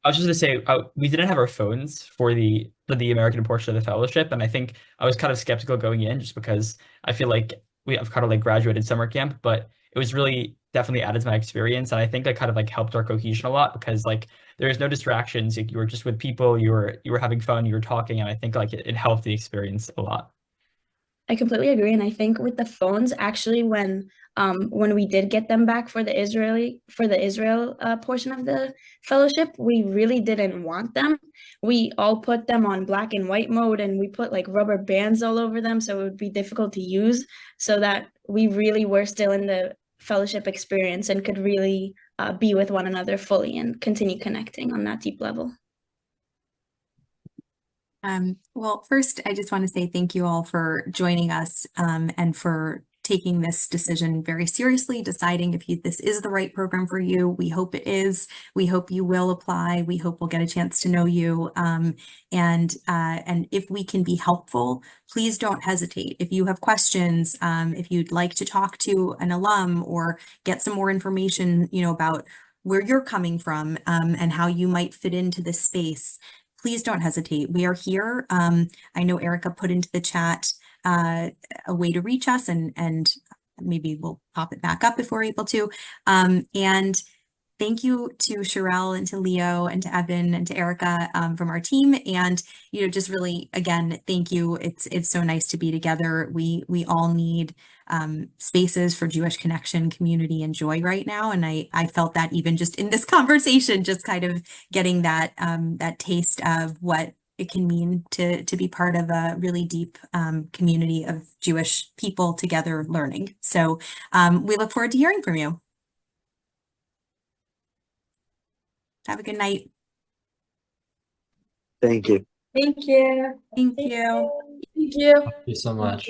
I was just going to say, we didn't have our phones for the American portion of the fellowship, and I think I was kind of skeptical going in just because I feel like I've kind of like graduated summer camp, but it was really definitely added to my experience, and I think that kind of like helped our cohesion a lot because like there was no distractions. Like, you were just with people, you were having fun, you were talking, and I think like it helped the experience a lot. I completely agree. And I think with the phones, actually, when when we did get them back for the Israel portion of the fellowship, we really didn't want them. We all put them on black and white mode, and we put like rubber bands all over them so it would be difficult to use, so that we really were still in the fellowship experience and could really be with one another fully and continue connecting on that deep level. Well, first, I just want to say thank you all for joining us and for taking this decision very seriously, deciding if this is the right program for you. We hope it is. We hope you will apply. We hope we'll get a chance to know you. And if we can be helpful, please don't hesitate. If you have questions, if you'd like to talk to an alum or get some more information, about where you're coming from and how you might fit into this space, please don't hesitate. We are here. I know Erica put into the chat a way to reach us, and maybe we'll pop it back up if we're able to. And thank you to Sherelle and to Leo and to Evan and to Erica from our team. And, just really, again, thank you. It's so nice to be together. We all need spaces for Jewish connection, community, and joy right now. And I felt that even just in this conversation, just kind of getting that that taste of what it can mean to be part of a really deep community of Jewish people together learning. So we look forward to hearing from you. Have a good night. Thank you. Thank you. Thank you. Thank you. Thank you so much.